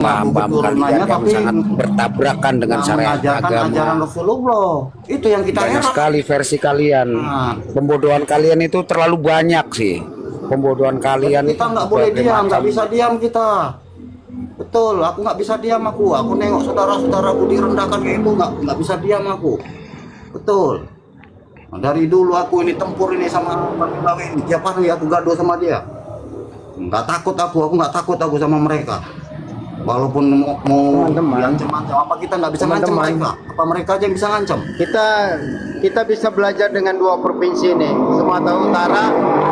paham-paham kalian yang tapi sangat bertabrakan dengan syariat agama. Ajaran Rasulullah. Itu yang kita Banyak heran. sekali versi kalian. Pembodohan kalian itu terlalu banyak sih. Pembodohan kalian Kita nggak boleh diam, nggak bisa diam kita. Betul, aku nggak bisa diam aku. Aku nengok saudara-saudaraku direndahkan kayak itu nggak bisa diam aku. Betul. Nah, dari dulu aku ini tempur ini sama Bang Ilawi ini. Tiap hari aku gaduh sama dia. Nggak takut aku nggak takut aku sama mereka. Walaupun mau diancam-ancam, apa kita nggak bisa ngancam mereka? Apa mereka aja yang bisa ngancam? Kita bisa belajar dengan dua provinsi ini, Sumatera Utara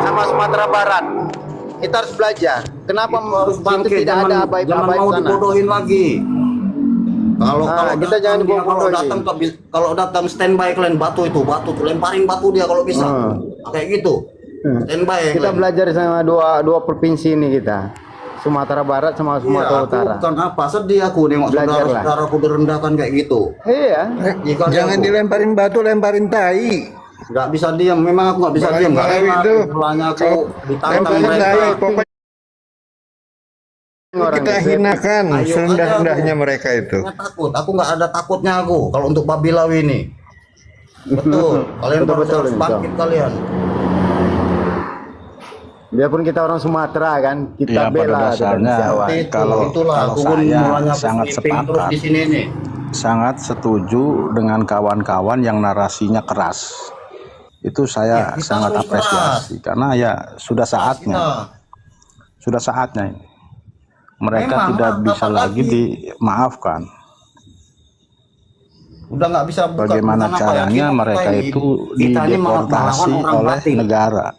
sama Sumatera Barat. Kita harus belajar. Kenapa harus bangkit? tidak ada jangan abai-abai mau sana? dibodohin lagi. Kalau Kita jangan dibodohin. Kalau datang standby kalian batu tuh lemparin batu dia kalau bisa. Kayak gitu. Standby. Kita belajar sama dua provinsi ini kita. Sumatera Barat sama Sumatera Utara. Bukan apa, sedih aku nengok saudara-saudaraku direndahkan kayak gitu. Iya. Jangan dilemparin batu, lemparin tai. Nggak bisa diam, memang aku nggak bisa diam. Nggak enak, itu. mulanya aku ditantang Lemparin tai, mereka. pokoknya kita hinakan serendah-rendahnya mereka itu. Aku nggak ada takutnya aku kalau untuk Babi Lawi ini. Betul, kalian harus bangkit kalian. Biarpun kita orang Sumatera kan, kita Ya, bela pada dasarnya kalau saya sangat sepakat, sangat setuju dengan kawan-kawan yang narasinya keras. Itu saya sangat apresiasi karena ya sudah saatnya ini. Mereka tidak bisa lagi dimaafkan. Udah nggak bisa. Bagaimana caranya mereka itu dideportasi oleh negara.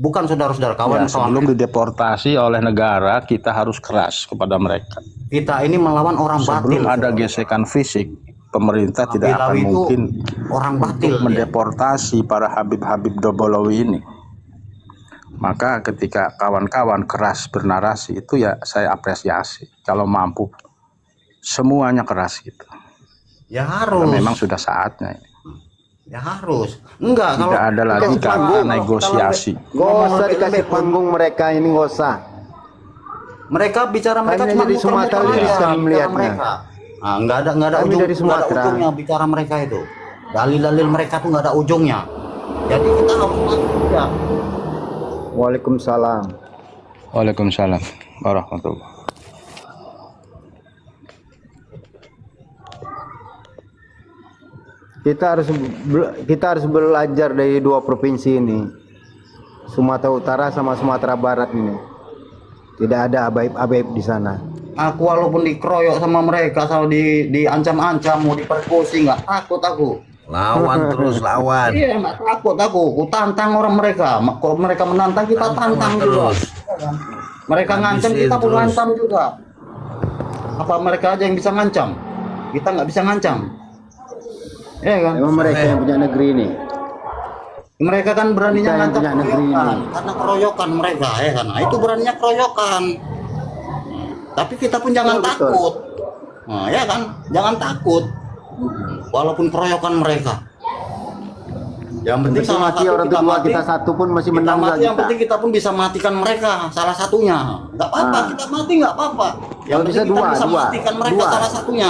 Bukan saudara-saudara kawan. Sebelum dideportasi oleh negara, kita harus keras kepada mereka. Kita ini melawan orang batil. Sebelum ada gesekan fisik, pemerintah tidak akan mungkin orang batil mendeportasi para Habib-Habib Dobolowi ini. Maka ketika kawan-kawan keras bernarasi itu ya saya apresiasi. Kalau mampu semuanya keras gitu. Ya harus. Karena memang sudah saatnya ini. Ya harus. Enggak, tidak ada lagi kata negosiasi. Nggak usah dikasih panggung mereka ini, nggak usah. Mereka bicara mereka cuma dari Sumatera bisa melihatnya. Nggak ada ujungnya bicara mereka itu. Dalil-dalil mereka tuh nggak ada ujungnya. Jadi kita harus masuk ya. Waalaikumsalam. Waalaikumsalam warahmatullahi. Kita harus belajar dari dua provinsi ini, Sumatera Utara sama Sumatera Barat ini. Tidak ada abaib-abaib di sana. Aku walaupun dikeroyok sama mereka, selalu diancam-ancam, mau diperkosa, nggak takut aku. Lawan terus lawan. Iya, nggak takut aku tantang orang mereka. Kalau mereka menantang, kita tantang juga. Mereka ngancam, kita pun ngancam juga. Apa mereka aja yang bisa ngancam? Kita nggak bisa ngancam. Ya kan? Memang mereka yang punya negeri ini. Mereka kan beraninya ngancam negeri ini. karena keroyokan mereka, ya kan? Nah, itu beraninya keroyokan. Tapi kita pun jangan takut. Nah, ya kan? Jangan takut. Walaupun keroyokan mereka. Yang penting sama mati orang tua kita satu pun masih menang kita. Yang penting kita pun bisa matikan mereka salah satunya. Enggak apa-apa, kita mati enggak apa-apa. Yang penting kita bisa matikan mereka salah satunya.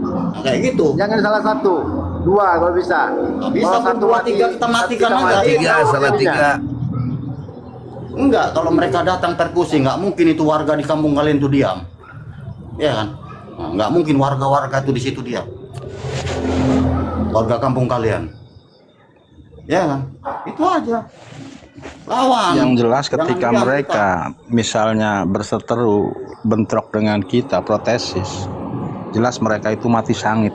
Nah, kayak gitu. Jangan salah satu. Dua kalau bisa. Bisa satu, dua, tiga kita matikan aja. Salah tiga. Enggak, kalau mereka datang terkusi, nggak mungkin itu warga di kampung kalian itu diam. Ya kan? Nah, nggak mungkin warga-warga itu di situ diam. Warga kampung kalian. Ya kan? Itu aja. Lawan. Yang jelas ketika mereka misalnya berseteru, bentrok dengan kita, protesis, jelas mereka itu mati sangit.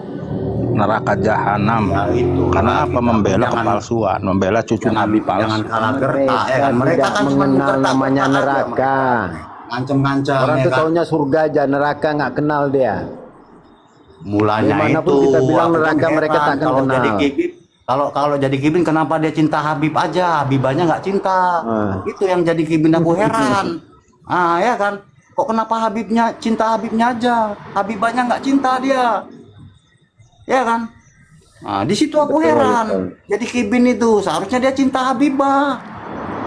Neraka jahanam. Ya, itu. Karena apa? Membela kepalsuan, membela cucu Nabi palsu. Jangan kalah gertak, ya kan? Mereka kan mengenal namanya neraka. Ngancam-ngancam. Orang ya itu kan? taunya surga aja, neraka nggak kenal dia. Mulanya dimanapun itu kita bilang neraka, mereka tak kalau kenal. jadi kibin, kalau jadi kibin kenapa dia cinta Habib aja, Habibanya nggak cinta. Itu yang jadi kibin aku heran. Ya kan? Kok kenapa Habibnya cinta Habibnya aja, Habibanya nggak cinta dia? Ya kan? Nah, di situ aku heran. Jadi kibin itu seharusnya dia cinta Habibah.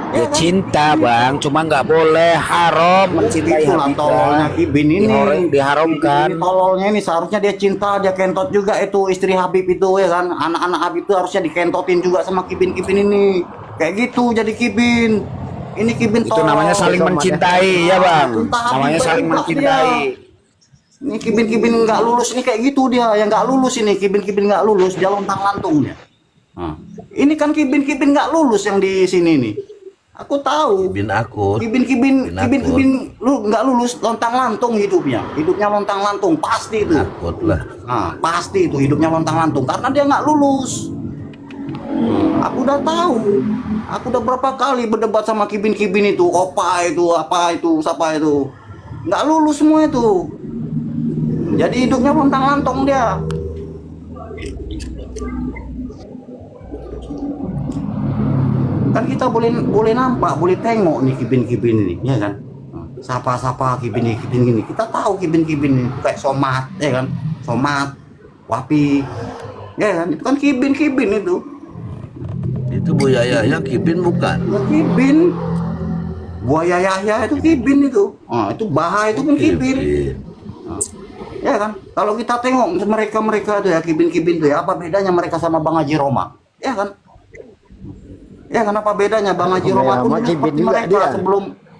Ya cinta bang, cuma nggak boleh haram mencintai Itulah tololnya Habibah. Kibin ini. Diharamkan. Ini tololnya ini seharusnya dia cinta, dia kentot juga itu istri Habib itu ya kan. Anak-anak Habib itu harusnya dikentotin juga sama Kibin-Kibin ini. Kayak gitu jadi Kibin. Ini Kibin Itu namanya saling mencintai ya bang. Cinta Habib Namanya saling hebat mencintai. dia. Ini Kibin-Kibin nggak lulus ini kayak gitu dia, yang nggak lulus ini Kibin-Kibin nggak lulus, dia lontang-lantung dia. Nah, ini kan Kibin-Kibin nggak lulus yang di sini nih. Aku tahu. Bin akut. Kibin Akut. lu nggak lulus lontang-lantung hidupnya lontang-lantung pasti itu. Akut lah. Nah, pasti itu hidupnya lontang-lantung karena dia nggak lulus. Aku udah tahu. Aku udah berapa kali berdebat sama Kibin itu, Opa itu, apa itu, siapa itu. Nggak lulus semua itu. Jadi hidupnya lontang-lantung dia. Kan kita boleh nampak, boleh tengok nih Kibin ini, ya kan? Sapa Kibin ini. Kita tahu Kibin ini kayak Somat, ya kan? Somat, Wapi, ya kan? Itu kan Kibin itu. Itu Bu Yaya Kibin bukan? Ya, Kibin. Buaya Yahya itu Kibin itu. Itu Baha itu kan Kibin. Ya kan? Kalau kita tengok mereka itu ya Kibin itu ya, apa bedanya mereka sama Bang Haji Roma? Ya kan? Ya kenapa bedanya Bang Haji Roma itu seperti mereka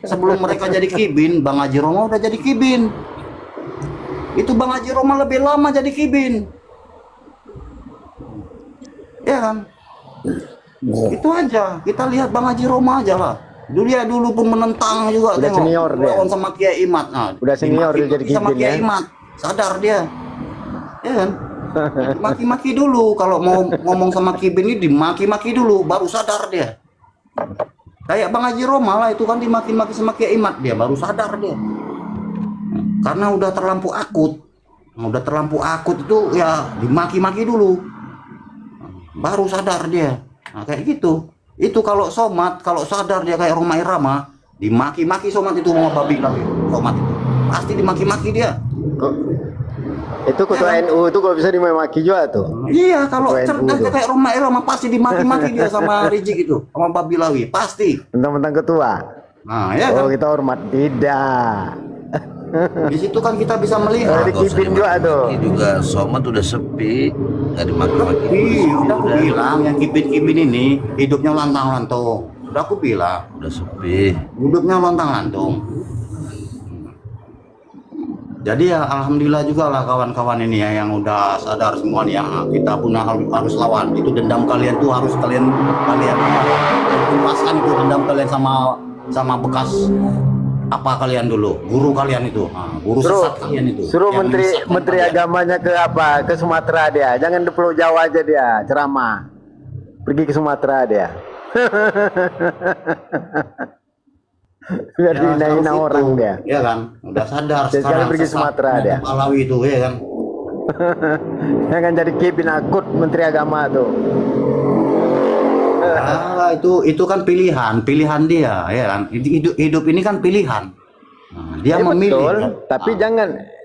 sebelum mereka jadi Kibin, Bang Haji Roma udah jadi Kibin. Itu Bang Haji Roma lebih lama jadi Kibin. Ya kan? Itu aja. Kita lihat Bang Haji Roma aja lah. Dulu pun menentang juga udah senior dia. Lawan sama Kiai Imat. Nah, Udah senior dia jadi sama Kibin Kiai ya. Imat. Sadar dia. Ya kan? Maki-maki dulu kalau mau ngomong sama Kibin ini dimaki-maki dulu baru sadar dia. Kayak Bang Haji Roma lah itu kan dimaki-maki sama Kiai Imat dia baru sadar dia. Karena udah terlampau akut. Udah terlampau akut itu ya dimaki-maki dulu. Baru sadar dia. Nah, kayak gitu. Itu kalau Somat, kalau sadar dia kayak Roma Irama, dimaki-maki Somat itu sama babi lagi. Somat itu pasti dimaki-maki dia. Itu ketua NU itu kok bisa dimaki juga tuh. Iya, kalau Ketua NU cerdas tuh. kayak Roma Irama pasti dimaki-maki dia sama Rizik itu, sama Babi Lawi, pasti. Tentang ketua. Nah, ya Oh kan. kita hormat. Tidak. Di situ kan kita bisa melihat. Di Kibin juga tuh. Ini juga Somat udah sepi, nggak dimaki-maki. Udah aku bilang yang Kibin ini hidupnya lantang-lantung. Udah aku bilang, Udah sepi. hidupnya lantang-lantung. Jadi ya alhamdulillah juga lah kawan-kawan ini ya yang udah sadar semua nih ya, kita pun harus lawan. Itu dendam kalian tuh harus kalian lepaskan itu dendam kalian sama bekas apa kalian dulu, guru kalian itu, guru sesat kalian itu. Suruh yang menyesatkan menteri kalian. agamanya ke apa? Ke Sumatera dia. Jangan di Pulau Jawa aja dia ceramah. Pergi ke Sumatera dia. Biar Ya, dihina-hina harus orang itu, dia. ya kan, udah sadar Sekali sekarang pergi sesat Sumatera dia. Malawi itu ya kan. Jangan jadi Kibin akut menteri agama tuh. Itu kan pilihan dia ya kan. Hidup ini kan pilihan. Nah, dia Ya, memilih. betul, Kan?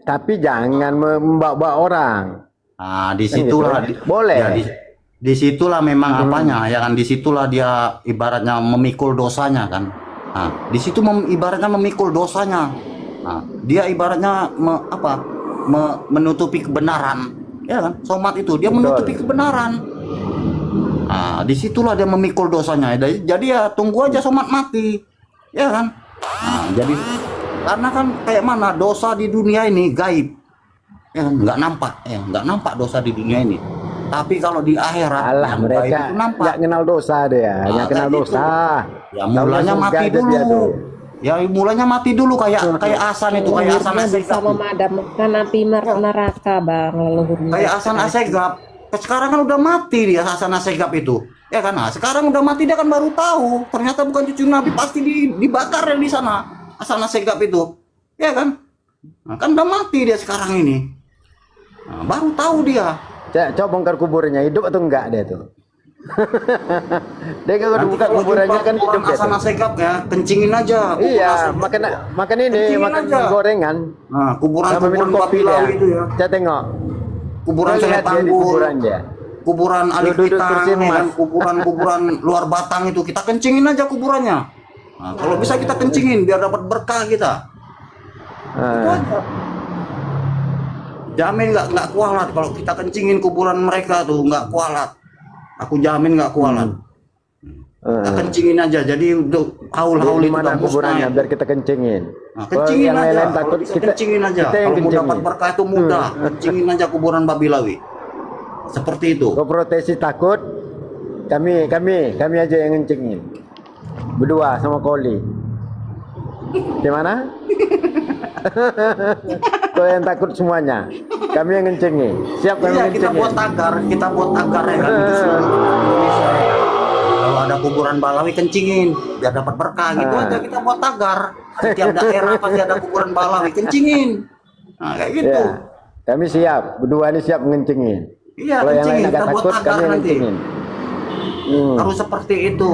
tapi jangan membawa orang. Nah, disitulah gitu. Boleh. Ya, disitulah memang apanya ya kan, disitulah dia ibaratnya memikul dosanya kan. Nah, disitu ibaratnya memikul dosanya. Nah, dia ibaratnya menutupi kebenaran ya kan. Somat itu dia menutupi kebenaran. Nah, disitulah dia memikul dosanya. Jadi ya tunggu aja Somat mati ya kan. Nah, jadi karena kan kayak mana dosa di dunia ini gaib ya kan? Nggak nampak dosa di dunia ini. Tapi kalau di akhirat Alah yang gaib mereka itu nampak. nggak kenal dosa dia, nggak kenal kayak dosa. Ya mulanya Tahu mati surga aja dia dulu. tuh. Ya mulanya mati dulu kayak Hasan itu, kayak Hasan Leluhurnya bisa Asegaf. memadamkan api neraka bang, leluhurnya. Kayak Hasan Asegaf. Sekarang kan udah mati dia Hasan Asegaf itu. Ya kan? Nah, sekarang udah mati dia kan baru tahu. Ternyata bukan cucu Nabi, pasti dibakar di sana. Hasan Asegaf itu. Ya kan? Nah, kan udah mati dia sekarang ini. Nah, baru tahu dia. Coba bongkar kuburnya, hidup atau enggak dia tuh? Dia kalau buka kalau kuburannya jumpa kan hidup dia Hasan tuh. Asegaf ya, kencingin aja. Iya, Kuburan makan ini, Kencingin makan aja. gorengan. Nah, kuburan Sama minum kopi Babilawi dia. itu ya. Saya tengok. Kuburan Saya lihat dia di Senetanggul, kuburan dia. kuburan Alif Duduk Pitang, kursi ya kan? emas. kuburan luar Batang itu kita kencingin aja kuburannya. Nah, kalau bisa kita kencingin biar dapat berkah kita. Itu aja. Jamin nggak kualat kalau kita kencingin kuburan mereka tuh, nggak kualat. Aku jamin nggak kualat. Kita kencingin aja. Jadi untuk haul-haul itu mana kan kuburannya musnah. biar kita kencingin. Nah, kencingin yang aja. lain Kalau takut bisa kencingin aja. kita yang Kalau mau dapat kencingin. berkah itu mudah. Kencingin aja kuburan Babi Lawi. Seperti itu. Kau protesi takut, kami aja yang ngencingin. Berdua sama Koli. Gimana? Kau yang takut semuanya, kami yang ngencingin. Siap kami Iya, kita ngencingin. buat tagar ya kan. Itu seluruh Indonesia. Kalau ada kuburan Balawi kencingin biar dapat berkah gitu aja, kita buat tagar. Setiap daerah pasti ada kuburan Balawi, kencingin. Nah, kayak gitu. Ya, kami siap, berdua ini siap ngencingin. Iya, Kalau yang lain kencingin, agak kita buat takut, tagar kami yang nanti. ngencingin. Harus seperti itu.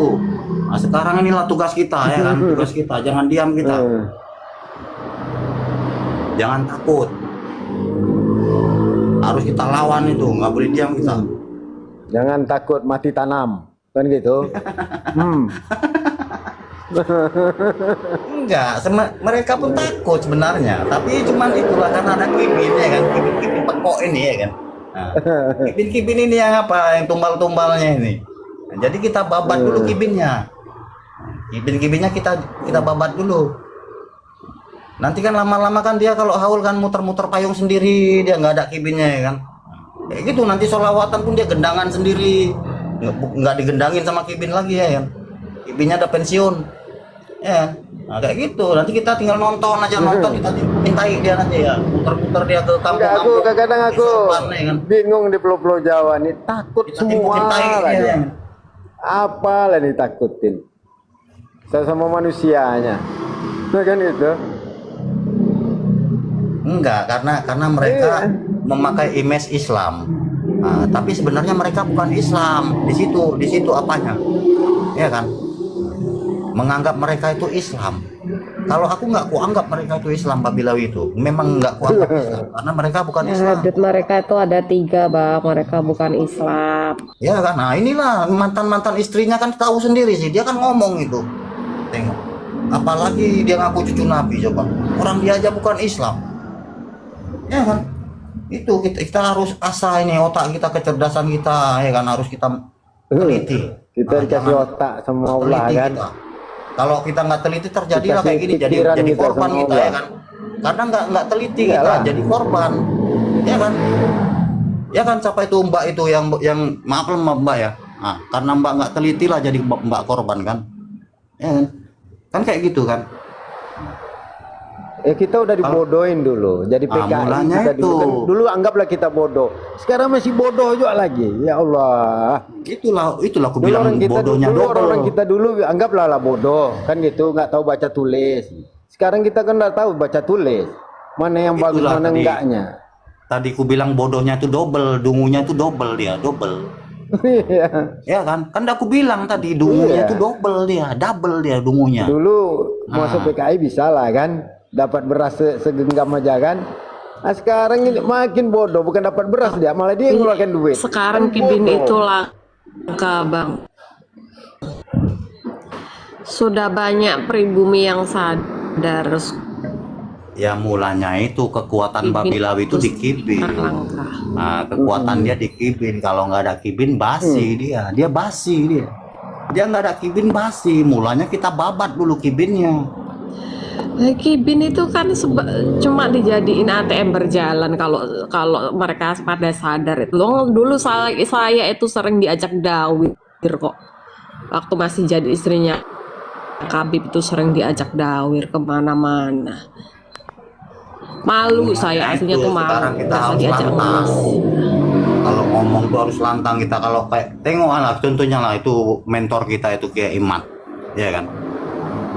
Nah, sekarang inilah tugas kita ya kan, tugas kita. Jangan diam kita. Jangan takut. Harus kita lawan itu, nggak boleh diam kita. Jangan takut mati tanam, kan gitu. Enggak, mereka pun takut sebenarnya. Tapi cuman itulah karena ada kibin ya kan, kibin pekok ini ya kan. Nah, kibin ini yang apa, yang tumbal-tumbalnya ini. Nah, jadi kita babat dulu kibinnya. Kibin-kibinnya kita babat dulu. Nanti kan lama-lama kan dia kalau haul kan muter-muter payung sendiri, dia nggak ada kibinnya ya kan. Kayak gitu nanti sholawatan pun dia gendangan sendiri, nggak digendangin sama kibin lagi ya kan. Kibinnya ada pensiun, ya. Nah, kayak gitu. Nanti kita tinggal nonton aja, nonton kita mintai dia nanti ya, muter-muter dia ke kampung-kampung. Kadang aku ya kan? bingung di pulau-pulau Jawa nih, takut Kita semua mintai dia, aja. ya. Apalah ditakutin, sama manusianya, nah, kan gitu. Enggak, karena mereka memakai image Islam. Nah, tapi sebenarnya mereka bukan Islam. Di situ apanya? Ya kan? Menganggap mereka itu Islam. Kalau aku nggak kuanggap mereka itu Islam, Babi Lawi itu. Memang nggak kuanggap Islam karena mereka bukan Islam. Hadut mereka itu ada 3, Bang. Mereka bukan Islam. Ya kan? Nah, inilah mantan istrinya kan tahu sendiri sih. Dia kan ngomong itu. Tengok. Apalagi dia ngaku cucu Nabi coba. Orang dia aja bukan Islam. Ya kan, itu kita harus asah ini otak kita, kecerdasan kita ya kan, harus kita teliti. Kita dikasih jangan otak sama Allah teliti kan. kita. Kalau kita nggak teliti terjadilah Dikasih kayak gini, jadi pikiran kita korban sama kita ya Allah. kan, karena nggak teliti Iyalah. kita jadi korban ya kan. Ya kan, siapa itu Mbak itu yang maaf lah Mbak ya, nah, karena Mbak nggak teliti lah jadi Mbak korban kan, ya kan kayak gitu kan. Kita udah dibodohin dulu, jadi PKI mulanya kita dulu anggaplah kita bodoh. Sekarang masih bodoh juga lagi. Ya Allah. Itulah aku Dulu bilang orang kita bodohnya dulu double. orang kita dulu anggaplah lah bodoh, kan gitu, nggak tahu baca tulis. Sekarang kita kan udah tahu baca tulis. Mana yang bagus, Itulah mana tadi. enggaknya. Tadi ku bilang bodohnya itu double, dungunya itu double dia, double. Iya. Ya kan? Kan aku bilang tadi dungunya itu double dia dungunya. Dulu masuk PKI bisa lah kan, dapat beras segenggam aja kan. Nah, sekarang ini makin bodoh, bukan dapat beras dia, malah dia yang ngeluarkan duit. Sekarang kibin itu langka, Bang. Sudah banyak pribumi yang sadar. Ya mulanya itu kekuatan Babi Lawi itu di kibin. Langka. Nah, kekuatan dia di kibin. Kalau nggak ada kibin basi dia basi dia. Dia nggak ada kibin basi. Mulanya kita babat dulu kibinnya. Kibin itu kan cuma dijadiin ATM berjalan kalau mereka pada sadar itu. Dulu saya itu sering diajak dawir kok. Waktu masih jadi istrinya Kabib itu sering diajak dawir kemana-mana. Malu saya aslinya tuh malu. Sekarang kita Rasa harus diajak lantang. ngemis. Kalau ngomong tuh harus lantang kita. Kalau kayak tengok lah, contohnya lah itu mentor kita itu Kiai Imat, ya kan.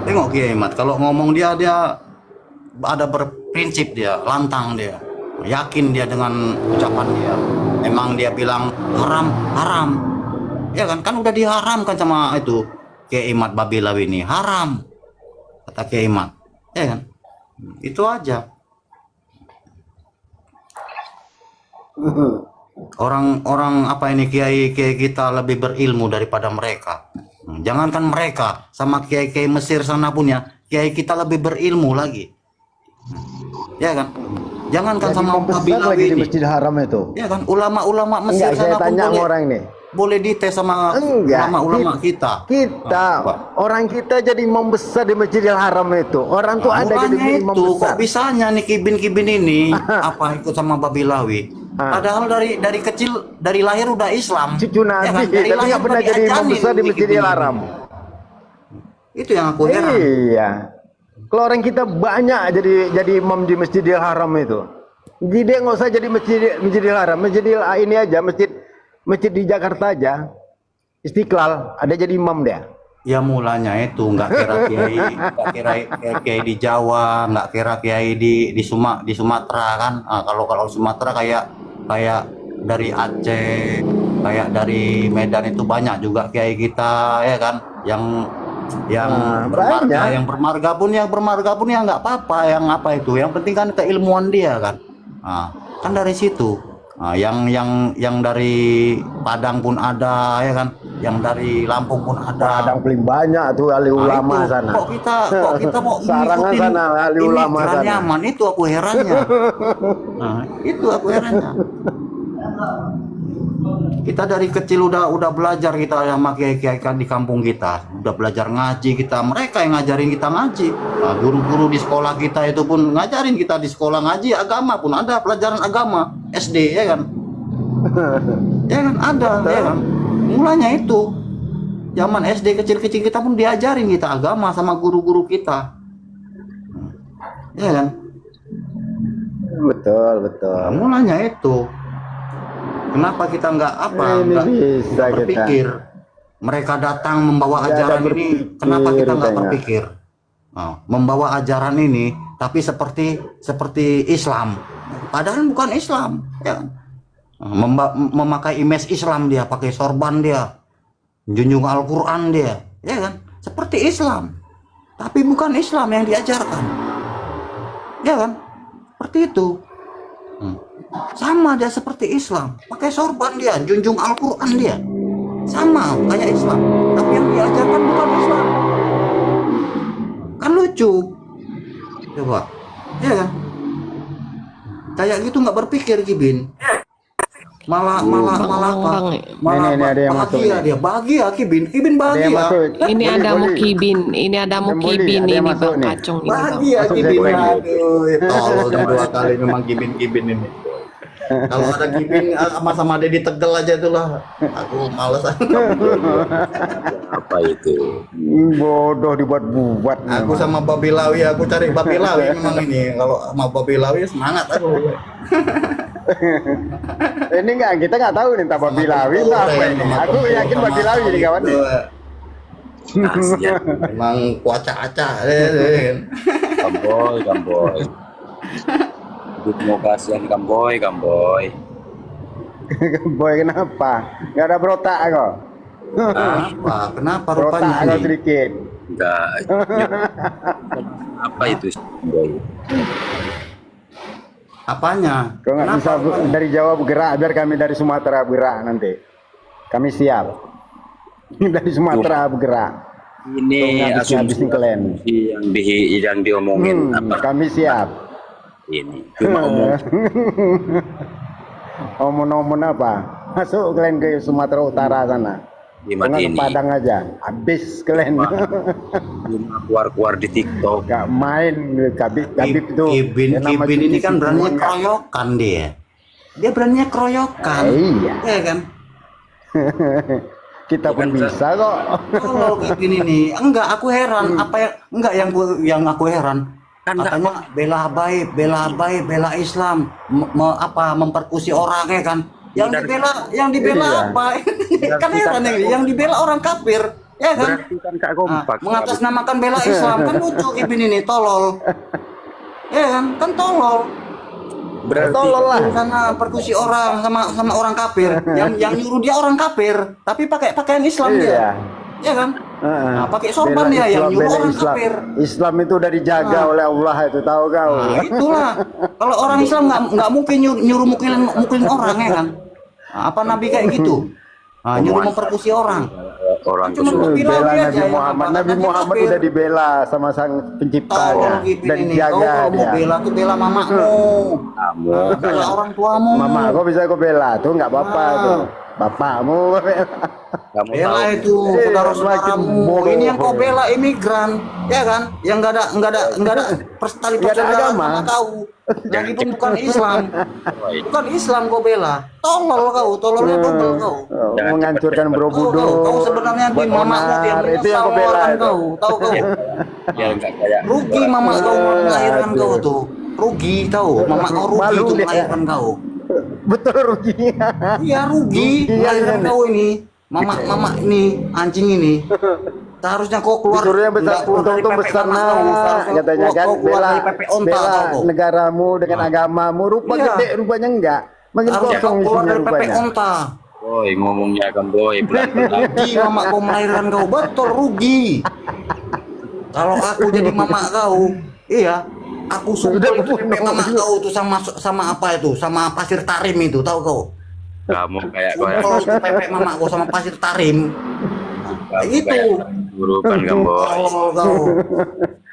Tengok Kiai Imat, kalau ngomong dia ada berprinsip, dia lantang, dia yakin dia dengan ucapan dia. Memang dia bilang haram, ya kan udah diharamkan sama itu Kiai Imat Babi Lawi ini, haram kata Kiai Imat, ya kan. Itu aja. Orang apa ini kiai kita lebih berilmu daripada mereka. Jangankan mereka, sama kiai-kiai Mesir sana pun ya, kiai kita lebih berilmu lagi. Ya kan? Jangankan Jadi sama membesar Babilawi lagi di ini. Masjidil Haram itu. Ya kan? Ulama-ulama Mesir Enggak, saya sana pun tanya sama boleh, orang ini. boleh dites sama Enggak, ulama-ulama kita. Kita, Apa? orang kita jadi imam besar di Masjidil Haram itu. Orang tuh ada jadi Makanya imam itu, besar. kok bisanya nih kibin-kibin ini apa ikut sama Babilawi? Padahal dari kecil, dari lahir udah Islam. Cucu Nabi, Ya kan? Dari tapi lahir nggak pernah udah jadi imam diajarin besar di nih Masjidil kibin Haram. ini. Itu yang aku heran. Iya. Kalau orang kita banyak jadi imam di Masjidil Haram itu. Jadi dia nggak usah jadi Masjidil Haram, ini aja, masjid di Jakarta aja. Istiqlal, ada jadi imam dia. Ya mulanya itu nggak kira kiai, nggak kira kiai di Jawa, nggak kira kiai di Sumatera kan. Kalau Sumatera kayak dari Aceh, kayak dari Medan itu banyak juga kiai kita ya kan, yang banyak. bermarga pun ya nggak apa-apa, yang apa itu, yang penting kan keilmuan dia kan. Kan dari situ. Yang dari Padang pun ada ya kan, yang dari Lampung pun ada. Padang paling banyak tuh ahli ulama itu, sana. Kok kita mau Sarangan ngikutin sana ahli ulama imigran sana. Yaman, itu aku herannya. Itu aku herannya. Kita dari kecil udah belajar kita sama kiai-kiai di kampung kita, udah belajar ngaji kita, mereka yang ngajarin kita ngaji. Guru-guru di sekolah kita itu pun ngajarin kita di sekolah ngaji, agama pun ada pelajaran agama SD ya kan. Ya kan ada ya kan. Mulanya itu zaman SD kecil-kecil kita pun diajarin kita agama sama guru-guru kita. Ya kan? Betul. Mulanya itu. Kenapa kita nggak Bisa berpikir? Mereka datang membawa Nggak ada ajaran ini, berpikir, kenapa kita nggak katanya. berpikir? Membawa ajaran ini, tapi seperti Islam. Padahal bukan Islam, ya kan? Memakai image Islam dia, pakai sorban dia, junjung Al-Quran dia, ya kan? Seperti Islam, tapi bukan Islam yang diajarkan, ya kan? Seperti itu. Sama dia seperti Islam, pakai sorban dia, junjung Al-Quran dia, sama kayak Islam, tapi yang diajarkan bukan Islam. Kan lucu, coba, ya kan? Kayak gitu nggak berpikir Kibin, malah Ini ada yang masuk bahagia nih. dia, bahagia Kibin Ada yang bahagia, masuk. Ini ada Boleh. Mukibin, ini ada Boleh, Mukibin ada yang ini masuk Bang nih. Kacung ini Bang. bahagia Masuk Kibin. saya lagi. Aduh, tolol dua kali memang Kibin ini. Kalau ada Kibin sama Dedi Tegel aja itulah, aku males. Apa itu? Bodoh dibuat-buat. Aku sama Babilawi, aku cari Babilawi memang ini. Kalau sama Babilawi semangat aku. Ini kita nggak tahu nih entah Babilawi entah apa ini. Aku yakin Babilawi nih kawan. Kasihan. Memang kuaca-aca. Kamboy. Mau kasihan Kamboy. Boy kenapa? Nggak ada berotak kok. Kenapa Berotak rupanya kok ini? sedikit. Enggak. Apa itu Kamboy? Apanya? Kau nggak bisa dari Jawa bergerak, biar kami dari Sumatera bergerak nanti. Kami siap. Dari Sumatera bergerak. Ini Habis-habis kalian. yang diomongin apa Kami siap. ini? Cuma omong Omong-omong apa? Masuk kalian ke Sumatera Utara sana. di Kau nggak ke Madini. Padang aja. Habis kalian. Cuma keluar di TikTok. Gak main kabit itu. Kibin yang nama ini cuci kan berani semuanya. keroyokan dia. Dia berani keroyokan. Iya. Ya kan? Kita pun bisa kok. Kalau kayak gini nih, enggak aku heran yang aku heran. Kan Katanya bela bela Islam, memperkusi orang ya kan. Yang dibela Iya. apa? Kan heran yang dibela orang kafir, ya kan? berarti kan Kak kompak. Mengatasnamakan bela Islam kan lucu Ibin ini tolol. Ya kan tolol. Berarti Tolol lah. Karena perkusi orang sama orang kafir. Yang nyuruh dia orang kafir, tapi pakai pakaian Islam dia. Iya. Ya kan? Nah, pakai sorban Bela dia yang Islam, nyuruh bela orang Islam. kafir. Islam itu udah dijaga oleh Allah itu, tahu kau. Nah, itulah. Kalau orang Islam nggak mungkin nyuruh mukulin orang ya kan? Nah, apa Nabi kayak gitu? Nyuruh memperkusi orang. orang Cuma kesurupan. Bela Bela aja Nabi yang Muhammad. apa, Nabi katanya Muhammad kafir. udah dibela sama sang penciptanya Tolong Kipin dan ini. Kau dijaga kalau mau dia. bela tuh bela mamamu. Kamu Bela orang tuamu. Mama, kau bisa kau bela tuh nggak apa-apa Ah. tuh. Bapakmu. kamu tahu Bela itu Eh, saudara-saudaramu. makin bodoh. Ini yang kau bela imigran, ya kan? Yang nggak ada tali Nggak ada persaudaraan agama. sama kau. Yang itu bukan Islam, bukan Islam kau bela. Tolol kau, tololnya double kau. Oh, menghancurkan Kau Borobudur. sebenarnya di buat mamamu yang onar. punya Itu yang kau sawah bela kan itu. kau, tahu kau? ya nggak kayak Rugi mama kau melahirkan Aduh. kau tuh. Rugi tahu, mama kau rugi Malu tuh dia. melahirkan kau. Betul rugi. Iya rugi Iya, melahirkan iya. kau ini. Mama ini anjing ini. Seharusnya kau keluar. Disuruhnya besar, nggak keluar dari untung PP besar mama nah, kau. Seharusnya katanya kan kau keluar bela dari PP onta bela tau kau. negaramu dengan agamamu. Rupa Iya. gede, rupanya enggak. Makin Harusnya kosong kau keluar isinya dari PP rupanya. onta. boy ngomongnya kan boy pelan-pelan. Rugi mama kau melahirkan kau, betul rugi. Kalau aku jadi mama kau, iya, aku sumpah Udah, itu PP mama kau tuh sama apa itu, sama pasir tarim itu, tahu kau? Kamu kayak Sumpah itu PP mama kau sama pasir tarim. Itu. kesurupan kan boy. Tolol kau.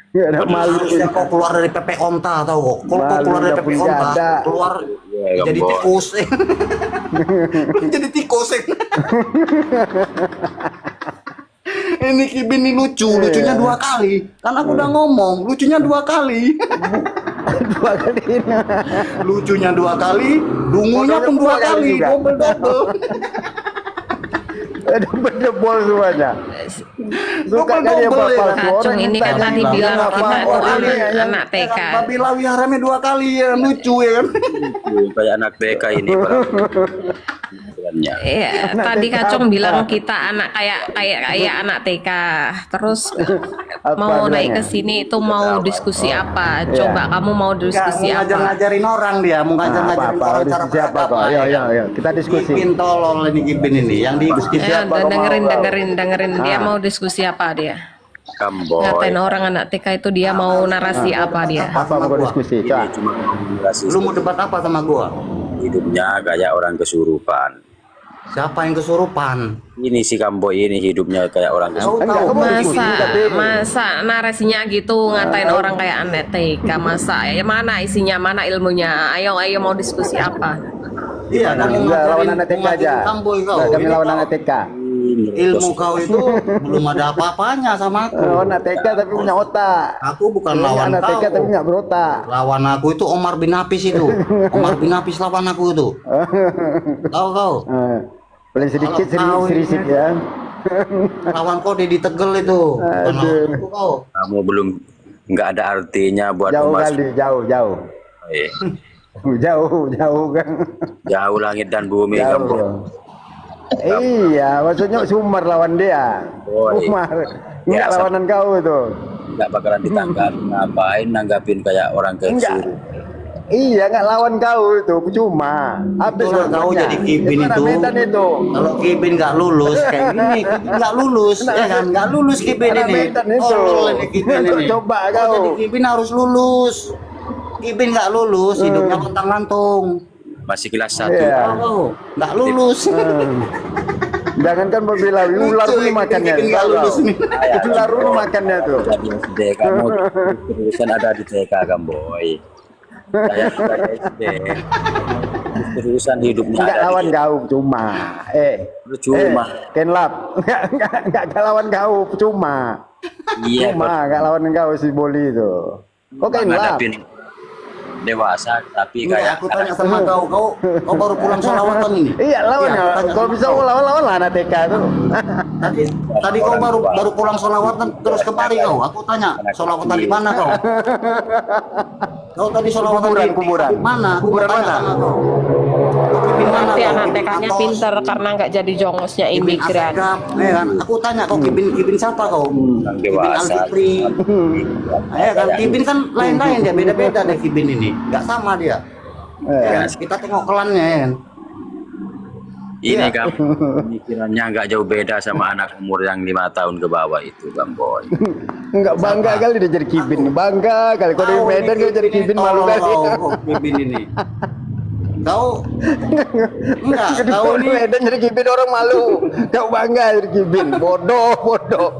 Nggak ada malu. Harusnya kau keluar dari PP onta, tahu kau? Kalau kau Malu keluar dari nggak PP punya onta, ada. keluar Ya, jadi Boy. tikus. Jadi tikus. Ini Kibin ini lucunya 2 kali. Kan aku udah ngomong, lucunya 2 kali. Dua kali ini. Lucunya 2 kali, dungunya pun 2 kali, juga. double. Ada berdebol semuanya. Suka kan yang Double-double ya. bapak Kacung ini kan tadi bilang kita itu anak TK. Babi lawi haramnya 2 kali ya, lucu ya kan. Kayak anak TK ini pelan-pelannya. Iya, tadi Kacung bilang kita anak kayak anak TK. Terus mau bilangnya? naik ke sini itu mau diskusi apa? Coba kamu mau diskusi Nggak, mau apa? ngajarin orang dia, mau ngajarin Apa orang cara diskusi apa kok? beragama. Ayo, ya. ayo, kita diskusi. Kibin tolol ini Kibin ini, yang diskusi Ya, siapa? kau mau dengerin dia Ah. mau diskusi apa dia? Kamboy. Ngatain orang anak TK itu dia mau narasi apa dia? Apa mau diskusi? Ini Coba. cuma rasis. Lu mau debat apa sama gua? Hidupnya kayak orang kesurupan. Siapa yang kesurupan? Ini si Kamboy ini hidupnya kayak orang Kau kesurupan. Enggak, tahu kamu diskusi tapi Masa narasinya gitu ngatain orang kayak anak TK? Masa ya mana isinya, mana ilmunya? Ayo mau diskusi apa? Iya, kamu Enggak, lawan ngajarin anak TK aja. Kamboy kau. Enggak, kami Ini lawan kau- anak TK. Ilmu kau itu belum ada apa-apanya sama aku. Lawan anak TK tapi punya otak. Aku bukan Ini lawan anak TK tapi kau. enggak berotak. Lawan aku itu Omar bin Hafiz itu. Omar bin Hafiz lawan aku itu. Tahu kau? Paling sedikit Kalau kau sedikit ini- ya. Lawan kau Dedi Tegel itu. Bukan lawan aku kau. Kamu belum nggak ada artinya buat Jauh memasuki. kali, jauh. Jauh kan. Jauh langit dan bumi Jauh. Kamboy. Iya, maksudnya Sumar lawan dia. Boy. Sumar. Ya, Enggak lawanan kau itu. Nggak bakalan ditangkap. Ngapain nanggapin kayak orang Enggak. kesurupan? Iya, enggak lawan kau itu, cuma. Habis Itulah kau lawannya. jadi Kibin itu. Medan itu. Kalau Kibin nggak lulus kayak gini, Kibin nggak lulus, ya kan? Nggak lulus Kibin Anak ini. Medan itu. Tolol ini Kibin ini. Coba Kau kau. jadi Kibin harus lulus. Kibin nggak lulus, hidupnya lontang-lantung. Masih kelas 1. Iya. Kau nggak lulus. Jangankan membela ular Lucu, pun Kibin makannya. nggak Tahu lulus kau? nih. Ular pun makannya tuh. Jadi SD kamu terusan ada di TK Kamboy. Saya sudah SD. Terusan hidupnya Enggak ada lawan di kau, cuma. Cuma. Kenlap. Enggak lawan kau, cuma. Iya, Cuma enggak lawan kau si Boli itu. Kok Kenlap? ngadapin dewasa tapi Enggak, kayak aku tanya sama kau baru pulang sholawatan ini. Iya, lawan Iya, aku tanya kalau sama bisa kau. lawan lah anak TK tuh. Tadi kau baru pulang sholawatan terus kemari kau. Aku tanya sholawatan di mana kau? Kau tadi sholawatan di Kuburan. mana? Aku Kuburan tanya mana? sama kau. Kau Kibin mana Nanti kau? anak Kibin TK-nya Atos, pinter karena nggak jadi jongosnya Kibin imigran. Asegaf, ya kan? Aku tanya kau Kibin siapa kau? yang Kibin dewasa. Alfikri. Ya kan? Kibin kan lain-lain dia, beda-beda deh Kibin ini. Nggak sama dia. Ya, kan? Kita tengok kelannya ya kan? Ini kan pemikirannya nggak jauh beda sama anak umur yang 5 tahun ke bawah itu Kamboy. Enggak bangga kali dia jadi kibin. Bangga kali kalau di Tahu Medan ini kau jadi Kibin kibin ini malu tolol kali. kau, Kibin ini. Kau enggak, kau Kau ini Medan jadi Kibin orang malu. Kau bangga jadi Kibin. Bodoh, bodoh.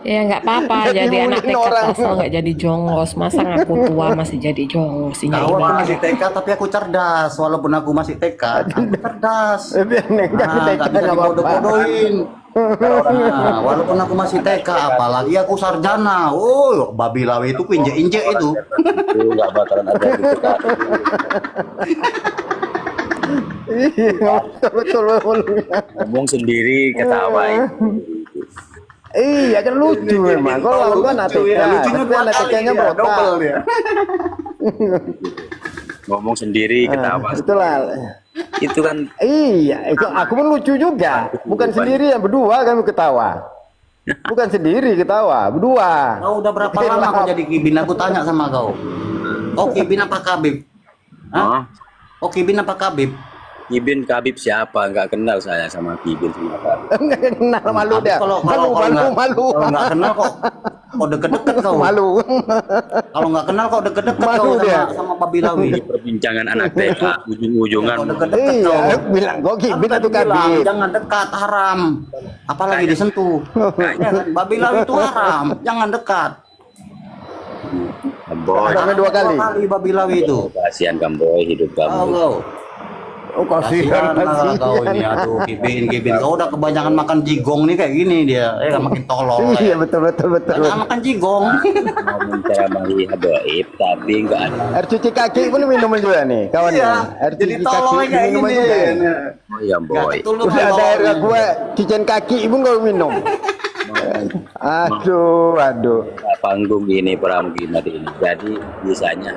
Ya nggak apa-apa, Jadi jadi anak mulin TK orang. asal nggak jadi jongos. Masa ngaku tua masih jadi jongos sih kau aku masih TK tapi aku cerdas. Walaupun aku masih TK, aku cerdas. Biar neng jadi Nggak TK bisa nggak apa-apa. dibodoh-bodohin. Nah, walaupun aku masih TK, apalagi aku sarjana. Oh, babi lawi itu injek-injek itu. Itu nggak bakalan ada gitu kan. Iya, betul betul. Ngomong sendiri ketawa. Iya kan lucu memang. Kalau aku anak TK, Lucunya tapi anak TK-nya botak. double dia. Ngomong sendiri ketawa. Itulah. Itu kan Iya, itu aku pun lucu juga. Bukan sendiri yang berdua kami ketawa. Bukan sendiri ketawa, berdua. Kau udah berapa lama kau jadi Kibin? Aku tanya sama kau. Kau Kibin apa Kabib? Hah? Kau Kibin apa Kabib? Kibin Kabib siapa? Nggak kenal saya sama Kibin sama Kabib. Enggak kenal malu dia. Malu. Kalau nggak kenal kok deket-deket kau. Malu. Kalau nggak kenal kok deket-deket Malu kau dia. sama babi lawi. Di perbincangan anak TK ujung-ujungan Kau deket-deket kau. Iya, bilang kok Kibin Aku atau tadi bilang, Kabib. jangan dekat, haram. Apalagi disentuh. Ya kan? Babi lawi itu haram, jangan dekat. Kamboy. Sampai dua kali. Babi lawi itu. Kasihan Kamboy hidup Tahu kamu. kau. Oh, kasihan, Kasihan lah kau ini, kasihan. aduh Kibin. Kau udah kebanyakan makan jigong nih kayak gini dia. Makin tolol. Iya, betul. Jangan makan jigong. Mau menceramahi Habaib tapi nggak ada. Air cuci kaki pun minum juga nih, kawan. Iya, Air jadi cuci tolol kaki kayak minum gini. juga. Oh ya boy. Udah ada air gua cucian kaki pun kau minum. Aduh. Panggung ini Pramugina ini. Jadi bisanya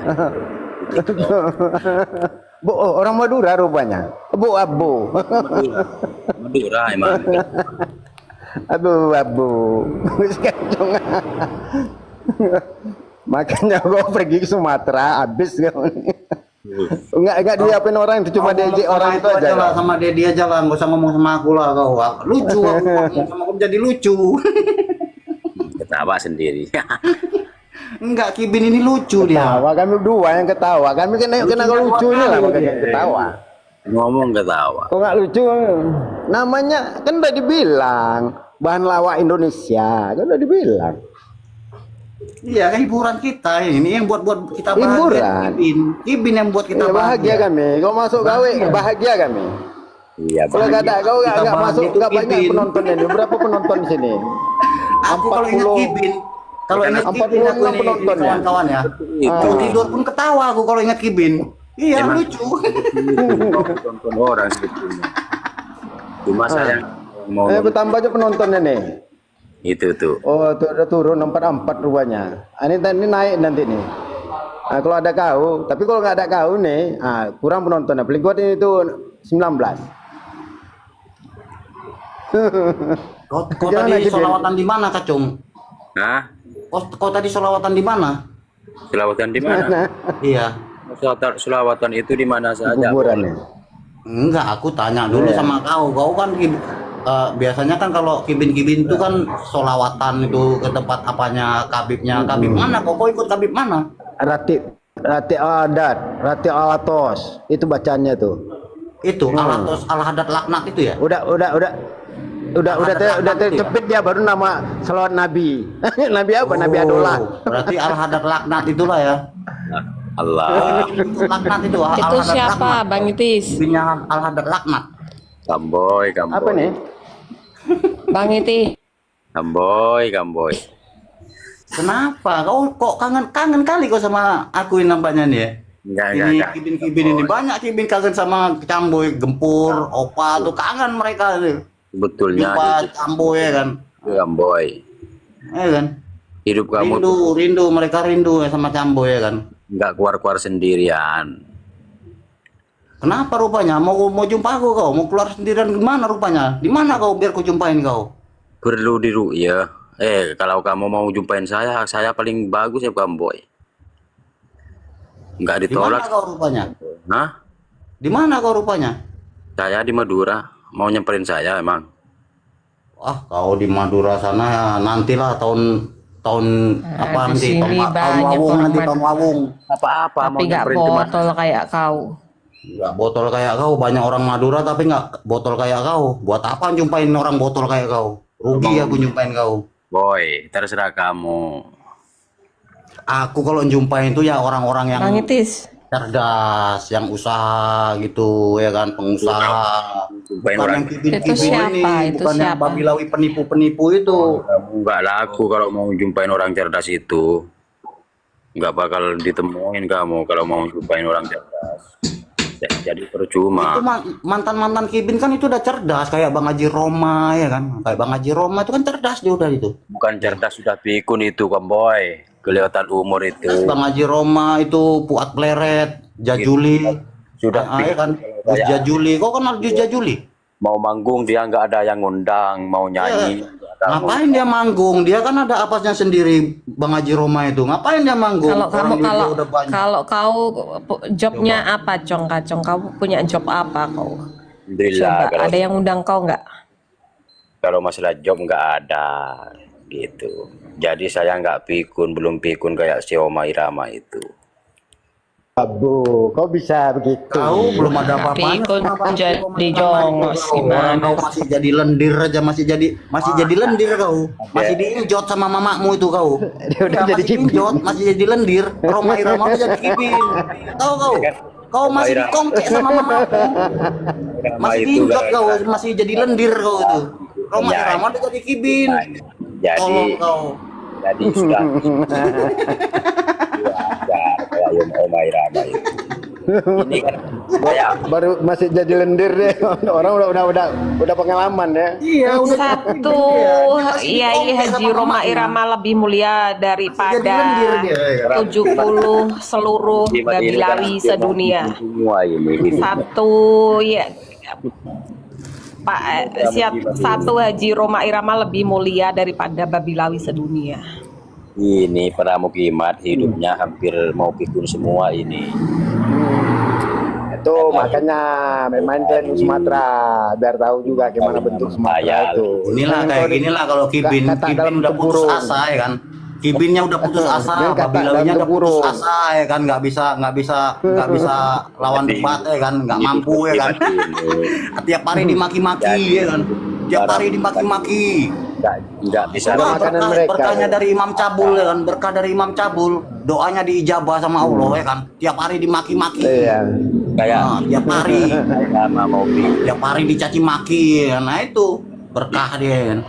Bu, orang Madura rupanya. Bu abu. Madura emang. Abu. Sekarang. Makanya gua pergi ke Sumatera habis kau. Enggak diapin orang itu cuma diajak orang itu aja. lah, sama Dedi aja lah, nggak usah ngomong sama aku lah kau. Lucu aku ngomong sama aku jadi lucu. Ketawa sendiri. Enggak, Kibin ini lucu dia. Ketawa kami dua yang ketawa. Kami kena lucunya lah makanya ketawa. Ngomong ketawa. Kok nggak lucu? Namanya kan udah dibilang bahan lawak Indonesia, kan udah dibilang. Iya, kan hiburan kita ini yang buat kita bahagia. Hiburan. Kibin yang buat kita Iya, bahagia kami. Kau masuk gawe bahagia kami. Iya. Kalau nggak ada kau Kita nggak masuk bahagia nggak itu banyak Kibin. penontonnya. Ini berapa penonton di sini? Aku kalau ingat 40. Kibin, kalau ingat 46 Kibin aku ini penonton ya? kawan-kawan ya. Itu. Mau tidur pun ketawa aku kalau ingat Kibin. Iya, Emang. lucu. Tonton orang sebetulnya. Cuma saya mau Bertambah aja penontonnya nih. itu tuh. Oh, tuh udah turun 44 rupanya. Ini naik nanti nih. Nah, kalau ada kau, tapi kalau nggak ada kau nih, kurang penontonnya. Paling kuat ini tuh 19. Kau Jangan tadi lagi, solawatan di mana, Kacung? Hah? Kau tadi solawatan di mana? Selawatan di mana? Nah, Iya. Selawatan itu di mana saja? kuburan nih. Enggak, aku tanya dulu sama kau. Kau kan biasanya kan kalau Kibin-Kibin itu kan solawatan itu ke tempat apanya Kabibnya. Kabib mana? Kau ikut Kabib mana? Rati adat, Rati alatos. Itu bacanya tuh. Itu Alatos Al-Hadad Laknat itu ya? Udah tercepit dia baru nama selawat Nabi. Nabi apa? Nabi Adullah. Berarti Al-Hadad Laknat itulah ya. Allah. Itu Laknat itu. Itu Al-Hadad siapa, Laknat. Bang Itis? Kibinnya Al-Hadad Laknat. Kamboy. Apa nih? Bang Itis. Kamboy. Kenapa? Kau kok kangen kali kau sama aku ini nampaknya nih ya? Enggak. Kibin ini banyak Kibin kangen sama Camboy, Gempur, Opa tuh kangen mereka tuh. Sebetulnya Jumpa itu Camboy ya kan? Kamboy. Ya kan? Hidup kamu tuh Rindu mereka rindu ya sama Camboy ya kan? nggak keluar sendirian. Kenapa rupanya? Mau jumpa aku kau? Mau keluar sendirian gimana rupanya? Di mana kau biar ku jumpain kau? Perlu diru'ya. Kalau kamu mau jumpain saya paling bagus ya Kamboy. Nggak Di mana ditolak. kau rupanya? Hah? Di mana kau rupanya? Saya di Madura. Mau nyamperin saya emang. Wah, kau di Madura sana ya nantilah tahun tahun apa di nanti sini tahun banyak wawung orang nanti tahun wawung. Apa-apa tapi mau nggak nyamperin kemana? botol kayak kau. Nggak botol kayak kau, banyak orang Madura tapi nggak botol kayak kau. Buat apa jumpain orang botol kayak kau? Rugi aku jumpain kau. Boy, terserah kamu. Aku kalau jumpain itu ya orang-orang yang Bang Itis, cerdas, yang usaha gitu ya kan, pengusaha. Jumpain Bukan orang. yang kibin-kibin Itu siapa? ini, Itu bukan yang siapa? babilawi penipu-penipu itu. Kamu nggak laku kalau mau jumpain orang cerdas itu. Nggak bakal ditemuin kamu kalau mau jumpain orang cerdas. Jadi percuma. Itu mantan-mantan kibin kan itu udah cerdas kayak Bang Haji Roma ya kan. Kayak Bang Haji Roma itu kan cerdas dia udah itu. Bukan cerdas, sudah pikun itu Kamboy. Kelihatan umur itu. Bang Haji Roma itu Puat Pleret, Jajuli. Sudah Ya kan. Gus kayak- Jajuli. Kok kenal Gus Jajuli? Mau manggung dia nggak ada yang ngundang, mau nyanyi. nggak ada. Ngapain dia manggung? Dia kan ada apasnya sendiri Bang Haji Roma itu. Ngapain dia manggung? kalau kamu Orang kalau dia udah banyak. kalau kau jobnya apa, Cong Kacong? Kau punya job apa kau? Alhamdulillah, Coba, ada yang undang kau nggak? kalau masalah job nggak ada gitu. Jadi saya nggak pikun, belum pikun kayak si Oma Irama itu. Abu, kau bisa begitu. Kau belum ada apa-apanya. Pikun sama Bang jadi Haji Roma. jongos Orang gimana? kau masih jadi lendir aja, masih jadi lendir kau. Masih diinjot sama mamamu itu kau. Dia udah Ya, jadi masih kibin. diinjot, masih jadi lendir. Roma Irama udah jadi kibin. Tahu kau? Kau masih dikongkek sama mamamu. Masih diinjot kau, masih jadi lendir kau itu. Roma Irama udah jadi kibin. Tolong Jadi kau. sudah kayak Oma Irama itu. Ini kan kayak Baru masih jadi lendir deh. Orang udah pengalaman ya. Iya, Satu, Kiai Haji Roma Irama lebih mulia daripada Jadi lendir dia, ya. 70 seluruh babilawi sedunia. semua ini. Satu ya satu Haji Roma Irama lebih mulia daripada babilawi sedunia. Ini para mukimat hidupnya hampir mau pikun semua ini. Itu makanya main kalian di Sumatera biar tahu juga gimana bentuk Sumatera itu. Inilah kayak ginilah kalau kibin kata dalam udah putus tempurung. asa ya kan. Kibinnya udah putus asa, Dia kata babilawinya dalam udah putus tempurung. asa ya kan, nggak bisa lawan debat ya kan, nggak mampu ya kan. Tiap hari dimaki-maki ya kan. Tiap hari dimaki-maki. Nggak bisa. Ada makanan mereka. Berkahnya dari Imam Cabul ya kan, berkah dari Imam Cabul, doanya diijabah sama Allah ya kan. Tiap hari dimaki-maki. Iya. Kayak Nah, tiap hari, sama mau pikun. tiap hari dicaci maki. Nah itu berkah dia kan.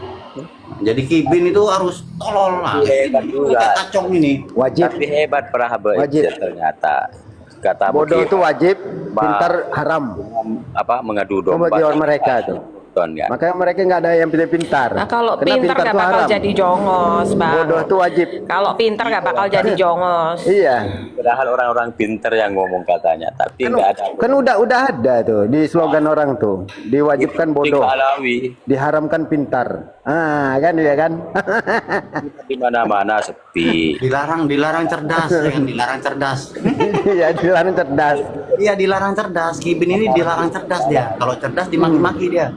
Jadi kibin itu harus tolol lah. Hebat juga. Kayak kacong ini. Wajib. Tapi hebat para habaib Wajib. ternyata. Kata Bodoh Muki, itu wajib, pintar haram. mengadu domba Bagi orang mereka tuh. Ton, kan? Makanya mereka nggak ada yang pintar. Nah kalau Karena pintar gak tuh bakal haram. jadi jongos, Bang. Bodoh itu wajib. Kalau pintar gak bakal jadi jongos. Iya. Padahal orang-orang pinter yang ngomong katanya, tapi nggak ada. Kan udah ada tuh di slogan orang tuh. Diwajibkan bodoh, Alawi diharamkan pintar. Ah, kan ya kan? di mana-mana sepi. Dilarang cerdas ya kan, dilarang cerdas. Iya, dilarang cerdas. Iya dilarang cerdas. Kibin ini dilarang cerdas dia. Kalau cerdas dimaki-maki dia.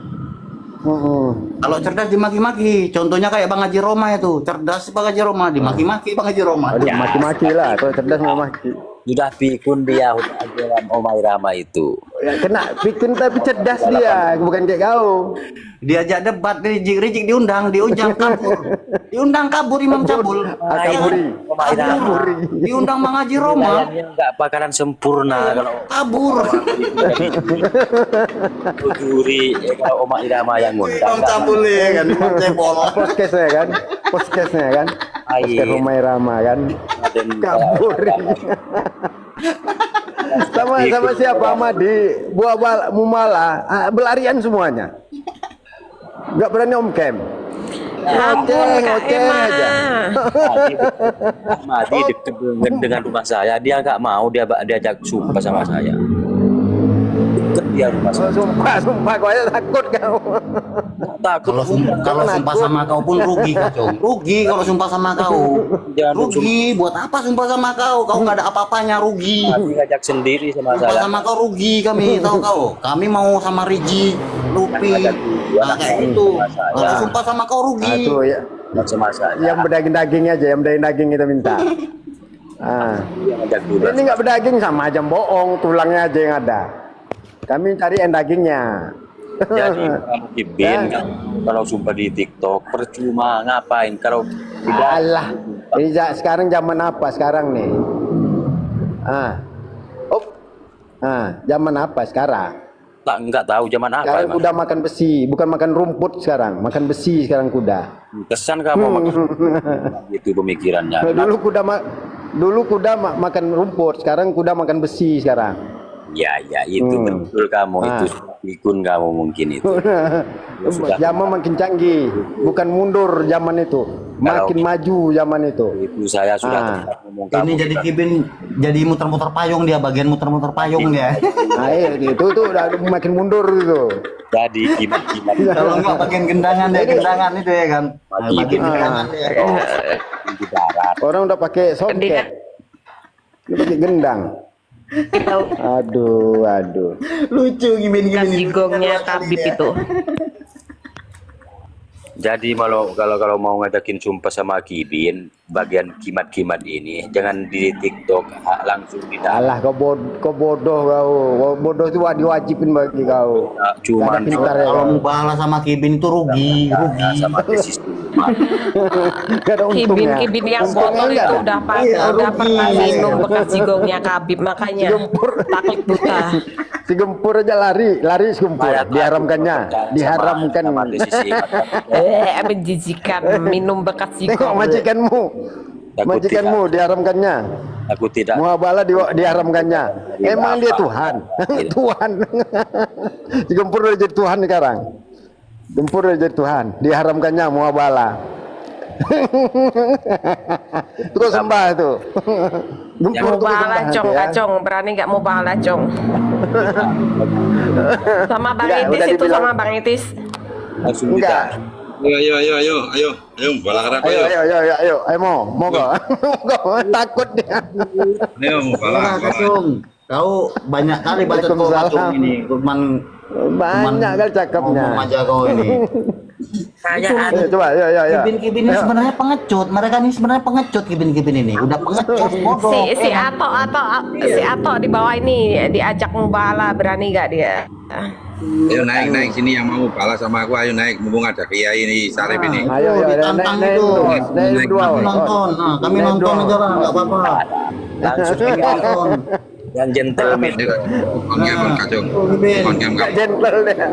Kalau cerdas dimaki-maki. Contohnya kayak Bang Haji Roma itu. Cerdas Bang Haji Roma, dimaki-maki Bang Haji Roma. Aduh, maki-maki lah. Kalau cerdas mau maki. Sudah pikun dia ajaran Oma Irama itu. Ya, kena pikun tapi cerdas dia, bukan kayak kau. Diajak debat, Rizik diundang kabur. Diundang kabur Imam Cabul. Kaburi. Oma Irama. Kaburi. Diundang Bang Haji Roma, Kayaknya nggak bakalan sempurna kalau kabur. juri kalau Oma Irama yang ngundang. Imam Cabul ya kan, Imam Cebol. Podcastnya kan? Podcastnya kan? Podcast Rumah Irama kan? Dan Kaburi. sama siapa Madi buah mumala belarian semuanya nggak berani om kem Ampun Kak Emma. Mati dengan rumah saya, dia nggak mau diajak sumpah sama saya. Deket dia rumah saya. sumpah kau aja takut kau Takut Kalau sumpah sama kau pun rugi kacau. Rugi kalau sumpah sama kau. Rugi. Buat apa sumpah sama kau? Kau nggak ada apa-apanya, rugi. Mati ngajak sendiri sama Sumpah saya. sama kau rugi kami, tahu kau? Kami mau sama Riji, Lupi, nah kayak itu. Kalau sumpah sama kau rugi. itu ya masa-masa Yang berdaging-daging aja, yang berdaging-daging kita minta. yang ada gula. Ini nggak berdaging sama aja bohong, tulangnya aja yang ada. Kami cari yang dagingnya. Jadi kamu Kibin kalau sumpah di TikTok percuma ngapain kalau tidak Alah, ini sekarang zaman apa sekarang nih? Zaman apa sekarang? tak nggak tahu zaman apa Sekarang emang. kuda makan besi, bukan makan rumput sekarang, makan besi sekarang kuda. Kesan kamu makan itu pemikirannya. Dulu kuda makan rumput, sekarang kuda makan besi sekarang. Ya itu betul kamu itu pikun kamu mungkin itu. Zaman makin canggih, bukan mundur zaman itu, makin maju zaman itu. Itu saya sudah tetap ngomong kamu. Ini jadi Kibin jadi muter-muter payung dia, bagian muter-muter payung dia. Nah, itu udah makin mundur itu. Jadi gimana Kalau enggak bagian gendangan dia, gendangan itu ya kan. Bagian gendangan dia. di darat. Orang udah pakai soket, udah pakai gendang. Aduh. Lucu Kibin Jigongnya Khabib itu. Jadi kalau mau ngajakin sumpah sama Kibin bagian kimat-kimat ini jangan di TikTok langsung di darat. Alah kau bodoh kau. Kau bodoh itu diwajibin bagi kau. Cuman Pintar ya. kalau mau balas sama Kibin itu rugi. sama tesis Gak ada untungnya. Kibin yang Untungnya botol enggak itu ada. udah pernah minum bekas jigongnya Khabib, makanya takut buta. Si gempur aja lari si gempur. Diharamkannya, diharamkan. sama tesis Menjijikan minum bekas Tengok jigong. majikanmu diharamkannya. aku tidak Muabalah diharamkannya. Emang dia Tuhan. Tuhan. Si gempur udah jadi Tuhan sekarang. Gempur udah jadi Tuhan. Diharamkannya muabalah. Itu kok sembah itu. Gempur Mau tuh bahala sembah, cong, ya. kacong, berani nggak mau bahala cong? Sama Bang Enggak, Itis udah itu dibilang. sama Bang Itis. langsung Enggak. Ayo, balak Ayo, mau kok. Takut dia. Ayo, balak. Kacung. Kau banyak kali baca kau Kacung ini. Banyak kali cakepnya. Ngomong aja kau ini. Ayo, coba, ya. Kibin ini sebenarnya pengecut. Mereka ini sebenarnya pengecut Kibin ini. Udah pengecut bodoh. Si Ato di bawah ini diajak mubahala, berani nggak dia? Ayo naik sini yang mau balas sama aku. Ayo naik, mumpung ada Kiai ini Sarip ini. Ayo, ditantang naik itu. berdua. Kami nonton. Kami nonton aja lah, nggak apa-apa. langsung Kami nonton. yang gentleman On kacung. On cam Gak gentle dia.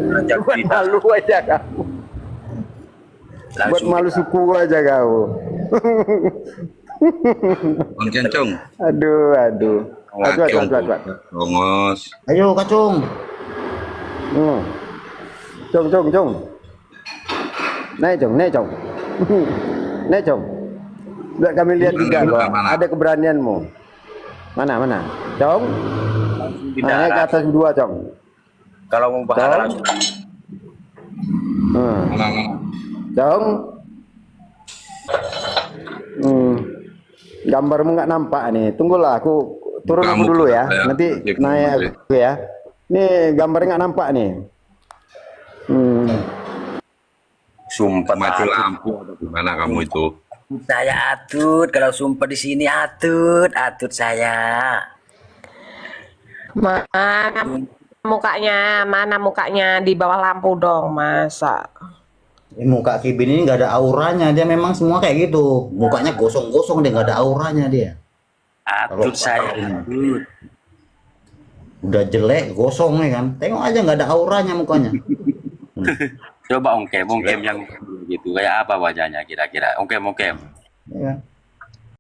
ajak Buat kita malu aja kamu. Buat langsung malu suku aja kau. On kencong. Aduh. Kuat. Bongos. Ayo Kacung. Cong. Naik cong. Biar kami lihat juga bahwa ada keberanianmu. Mana? Cong. di Naik ke darat. atas dua, Cong. Kalau mau bahala langsung Mana. Cong. Gambarmu nggak nampak nih. Tunggulah, aku turun aku Kamu dulu ya. ya. Nanti Ya, naik kamu aku ya. Nih gambarnya nggak nampak nih. sumpah Mati atut. lampu atau gimana kamu itu? Saya atut kalau sumpah di sini atut saya. Mana mukanya di bawah lampu dong, masa? Muka Kibin ini nggak ada auranya. Dia memang semua kayak gitu. Mukanya gosong-gosong, dia nggak ada auranya dia. Atut saya atut. Udah jelek, gosong nih kan. Tengok aja nggak ada auranya mukanya. Coba ongkem yang gitu kayak apa wajahnya kira-kira ongkem Ya kan?